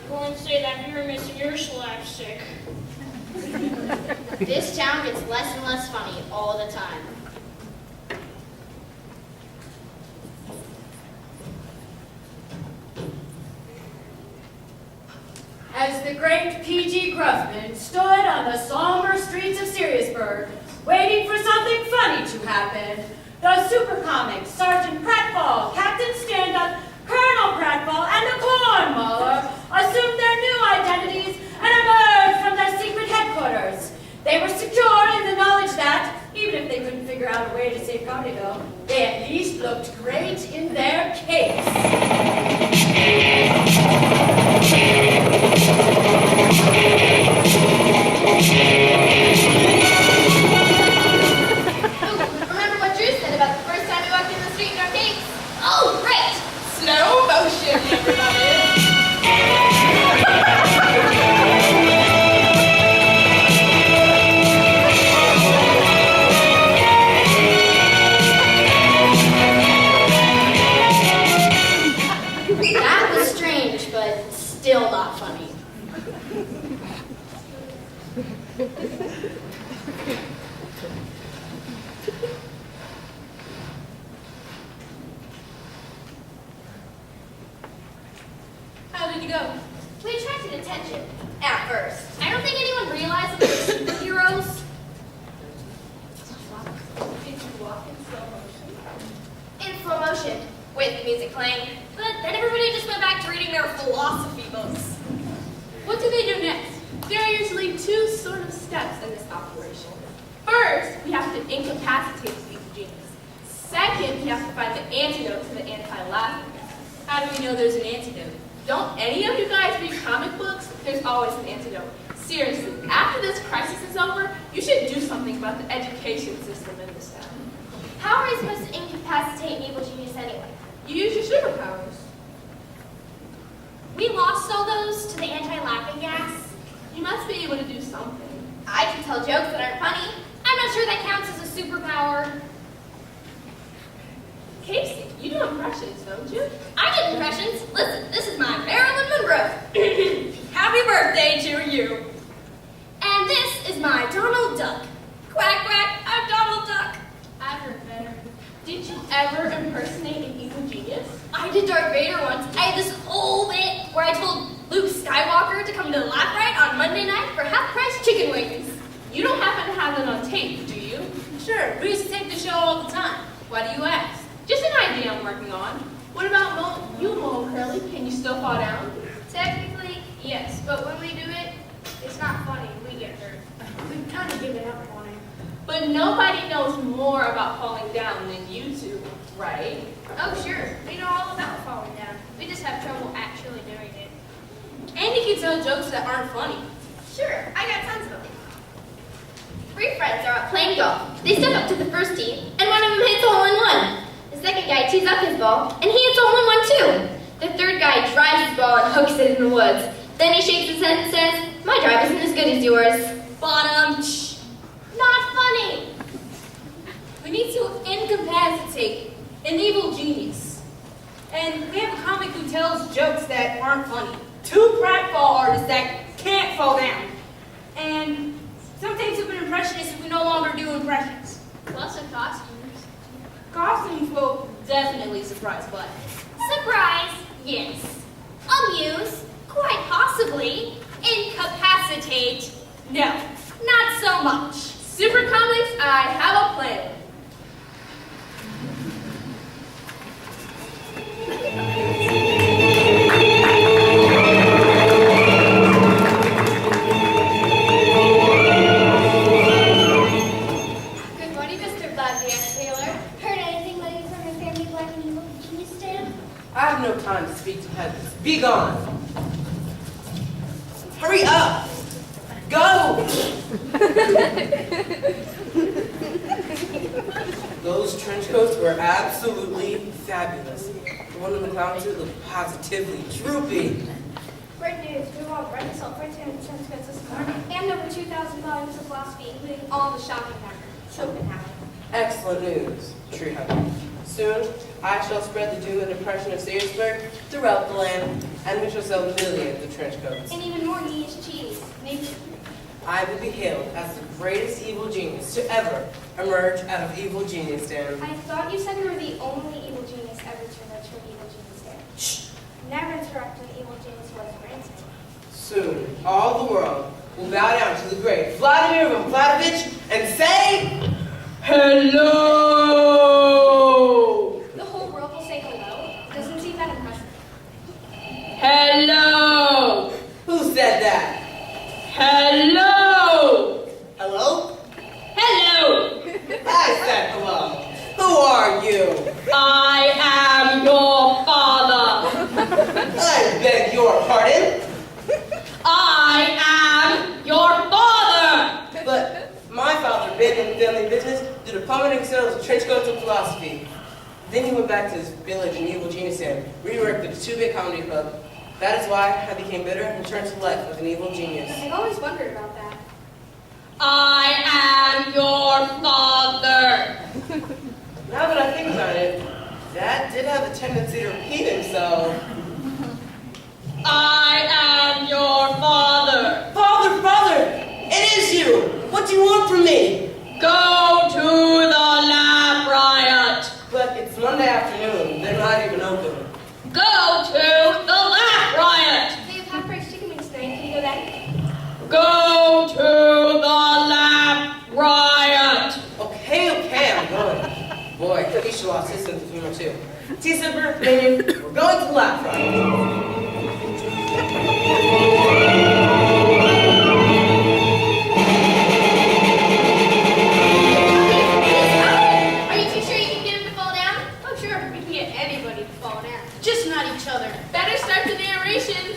going to say that you're missing your slapstick. This town gets less and less funny all the time. As the great P.G. Gruffman stood on the somber streets of Siriusburg, waiting for something funny to happen, the Supercomics, Sergeant Pratfall, Captain Stand-Up, Colonel Pratfall, and the Corn Mauler assumed their new identities and emerged from their secret headquarters. They were secure in the knowledge that, even if they couldn't figure out a way to save Carnival, they at least looked great in their case. Remember what Drew said about the first time we walked in the street in our cakes? Oh, right! Slow motion, everybody! That was strange, but still not funny. How did you go? We attracted attention at first. I don't think anyone realized that we were superheroes. Did you walk in slow motion? In slow motion. With music playing. But then everybody just went back to reading their philosophy books. What do they do next? There are usually two sort of steps in this operation. First, we have to incapacitate the evil genius. Second, we have to find the antidote to the anti-laughing gas. How do we know there's an antidote? Don't any of you guys read comic books? There's always an antidote. Seriously, after this crisis is over, you should do something about the education system in this town. How are we supposed to incapacitate an evil genius anyway? You use your superpowers. We lost all those to the anti-laughing gas. You must be able to do something. I can tell jokes that aren't funny. I'm not sure that counts as a superpower. Casey, you do impressions, don't you? I get impressions. Listen, this is my Marilyn Monroe. Happy birthday to you. And this is my Donald Duck. Quack, quack, I'm Donald Duck. I've heard better. Did you ever impersonate an evil genius? I did Darth Vader once. I had this whole bit where I told Luke Skywalker to come to the Laugh Right on Monday night for half-price chicken wings. You don't happen to have it on tape, do you? Sure, we used to tape the show all the time. Why do you ask? Just an idea I'm working on. What about you, Mo Curly? Can you still fall down? Technically, yes, but when we do it, it's not funny. We get hurt. We've kind of given up on it. But nobody knows more about falling down than you two, right? Oh, sure. We know all about falling down. We just have trouble actually doing it. And you can tell jokes that aren't funny. Sure, I got tons of them. 3 friends are out playing golf. They step up to the first tee, and one of them hits a hole-in-one. The second guy tees up his ball, and he hits a hole-in-one too. The third guy drives his ball and hooks it in the woods. Then he shakes his head and says, "My drive isn't as good as yours." Bottom. Not funny. We need to incapacitate an evil genius. And we have a comic who tells jokes that aren't funny. 2 pratfall artists that can't fall down. And some tapes have been impressionists if we no longer do impressions. Plus of costumes. Costumes will definitely surprise Bud. Surprise, yes. Amuse, quite possibly. Incapacitate, no, not so much. Supercomics, I have a plan. Good morning, Mr. Black Taylor. Heard anything lately from your family Black and Evil Genius stand? I have no time to speak to peasants. Be gone! Hurry up! Go! Those trench coats were absolutely fabulous. The one in the clown suit looked positively droopy. Great news. We want Red Assault for 10 cents this morning and over 2,000 volumes of philosophy, including all the Schopenhauer. Excellent news. Treehouse. Soon, I shall spread the doom and oppression of Searsburg throughout the land, and we shall sell millions of trench coats. And even more niche cheese. Maybe. I will be hailed as the greatest evil genius to ever emerge out of evil genius den. I thought you said you were the only evil genius ever to emerge from evil genius there. Shh. Never interrupt an evil genius was granted. Soon, all the world will bow down to the great Vladimir Vladimировich and say, hello! The whole world will say hello? Doesn't seem that impressive. Hello! Who said that? Hello! Hello? Hello! I said hello. Who are you? I am your father. I beg your pardon, I am your father. but my father been in the family business due to plummeting sales of trench coats and philosophy. Then he went back to his village in Evil Genius and reworked the two-bit comedy club. That is why I became bitter and turned to life as an evil genius. I've always wondered about that. I am your father. Now that I think about it, Dad did have a tendency to repeat himself. I am your father. Father, father, it is you. What do you want from me? Go to the lab riot. But it's Monday afternoon. They're not even open. Go to the lab riot. They have half-price chicken wings tonight. Can you go then? Go to the lab riot. Okay, I'm going. Boy, he should lost his sense of humor too. Tea sipper, minion, we're going to the lab riot. Are you too sure you can get him to fall down? Oh, sure, we can get anybody to fall down. Just not each other. Better start the narration.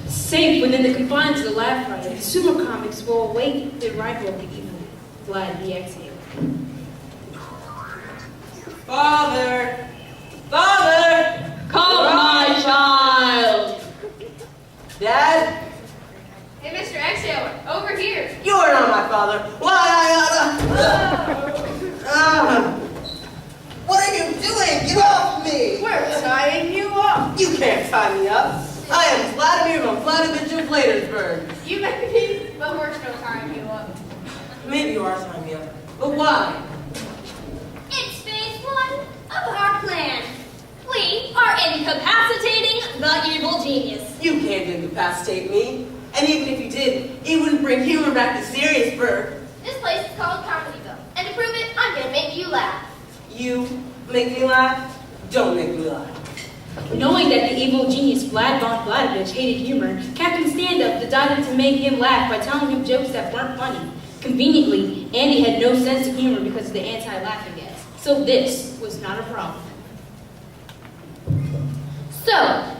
Safe within the confines of the lab project, Supercomics will await the arrival of the evil Vlad the Exhale. Father! Father! Come, my child. Dad? Hey, Mr. Exhaler, over here. You are not my father. Why? What are you doing? Get off me! We're tying you up. You can't tie me up. I am Vladimir Vladimirovich of Vladersburg. You may be, but we're still tying you up. Maybe you are tying me up, but why? It's phase 1 of our plan. We are incapacitating the evil genius. You can't incapacitate me. And even if you did, it wouldn't bring humor back to Siriusburg. This place is called Comedyville, and to prove it, I'm gonna make you laugh. You make me laugh? Don't make me laugh. Knowing that the evil genius Vlad von Vladimir hated humor, Captain Stand-Up decided to make him laugh by telling him jokes that weren't funny. Conveniently, Andy had no sense of humor because of the anti-laughing gas, so this was not a problem. So,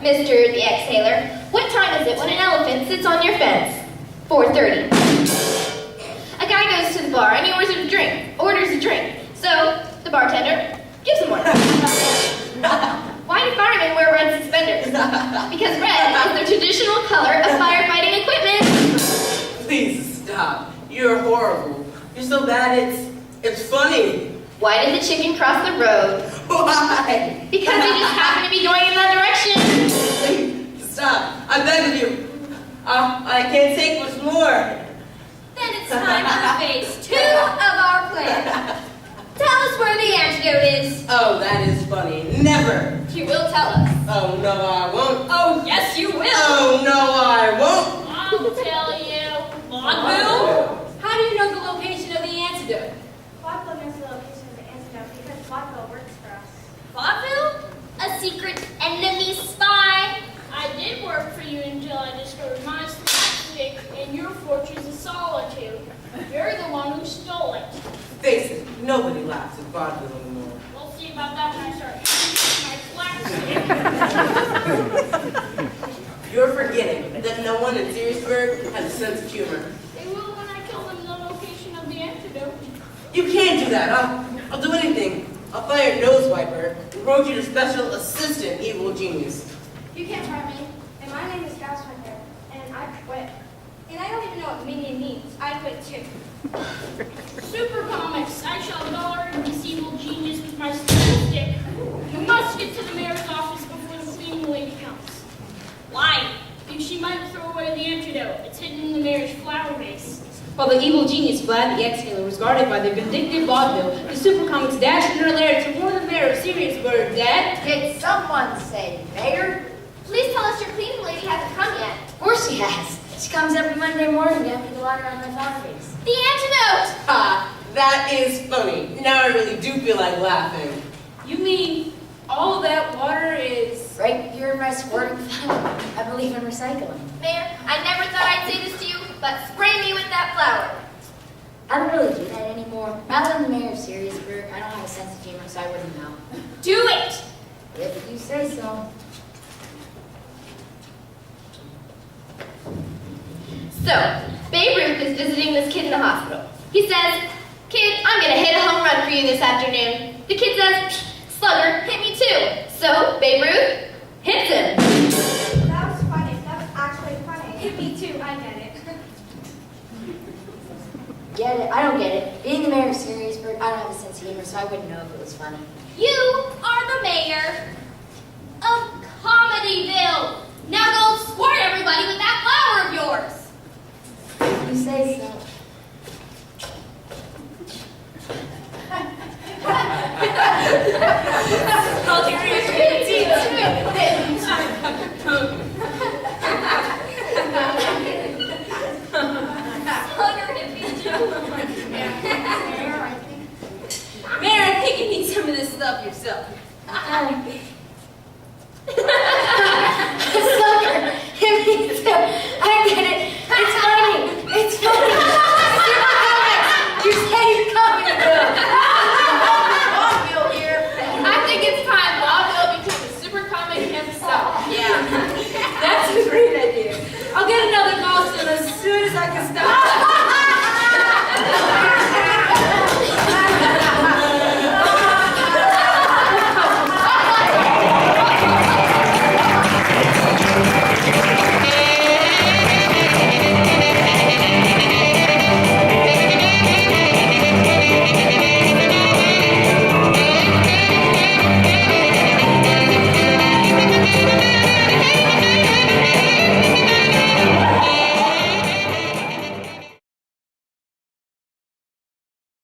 Mr. the Exhaler, what time is it when an elephant sits on your fence? 4:30. A guy goes to the bar and he orders a drink. So, the bartender gives him one. Why do firemen wear red suspenders? Because red is the traditional color of firefighting equipment. Please stop. You're horrible. You're so bad it's funny. Why did the chicken cross the road? Why? Because he just happened to be going in that direction. Stop. I beg of you. I can't take much more. Then it's time for phase 2 of our plan. Tell us where the antidote is. Oh, that is funny. Never. You will tell us. Oh, no, I won't. Oh, yes, you will. Oh, no, I won't. I'll tell you. Vaudeville? How do you know the location of the antidote? Vaudeville knows the location of the antidote because Vaudeville works for us. Vaudeville? A secret enemy spy? I did work for you until I discovered my slapstick in your fortress of solitude. You're the one who stole it. Face it, nobody laughs at vaudeville anymore. We'll see about that when I start my slapstick. You're forgetting that no one in Siriusburg has a sense of humor. They will when I tell them the location of the antidote. You can't do that. I'll do anything. I'll fire your nose wiper and promote you to special assistant evil genius. You can't fire me. And my name is Gaswinder, and I quit. And I don't even know what minion means. I quit too. Supercomics, I shall guard this evil genius with my stick. You must get to the mayor's office before the cleaning lady comes. Why? Think she might throw away the antidote. It's hidden in the mayor's flower vase. While the evil genius Vlad the Exhaler was guarded by the vindictive vaudeville, the Supercomics dashed in her lair to warn the mayor of Siriusburg that... Did someone say mayor? Please tell us your cleaning lady hasn't come yet. Of course she has. She comes every Monday morning to empty the water on my flower vase. The antidote! Ha! That is funny. Now I really do feel like laughing. You mean all that water is... Right here in my squirting fountain. I believe in recycling. Mayor, I never thought I'd say this to you, but spray me with that flour. I don't really do that anymore. Now that I'm the mayor of Siriusburg, I don't have a sense of humor, so I wouldn't know. Do it! If you say so. So, Babe Ruth is visiting this kid in the hospital. He says, "Kid, I'm gonna hit a home run for you this afternoon." The kid says, "Slugger, hit me too." So, Babe Ruth hits him. That was funny. That was actually funny. Me too. I get it. Get it? I don't get it. Being the mayor of Siriusburg, I don't have a sense of humor, so I wouldn't know if it was funny. You are the mayor of Comedyville. Now go squirt everybody with that flower of yours. If you say so. Mayor, I think you need some of this stuff yourself. Sucker! Hit me too. I get it. It's funny. It's funny. Supercomics! You say you're coming to Vaudeville here. I think it's time Vaudeville became a supercomic himself. Yeah, that's a great idea. I'll get another Boston as soon as I can stop.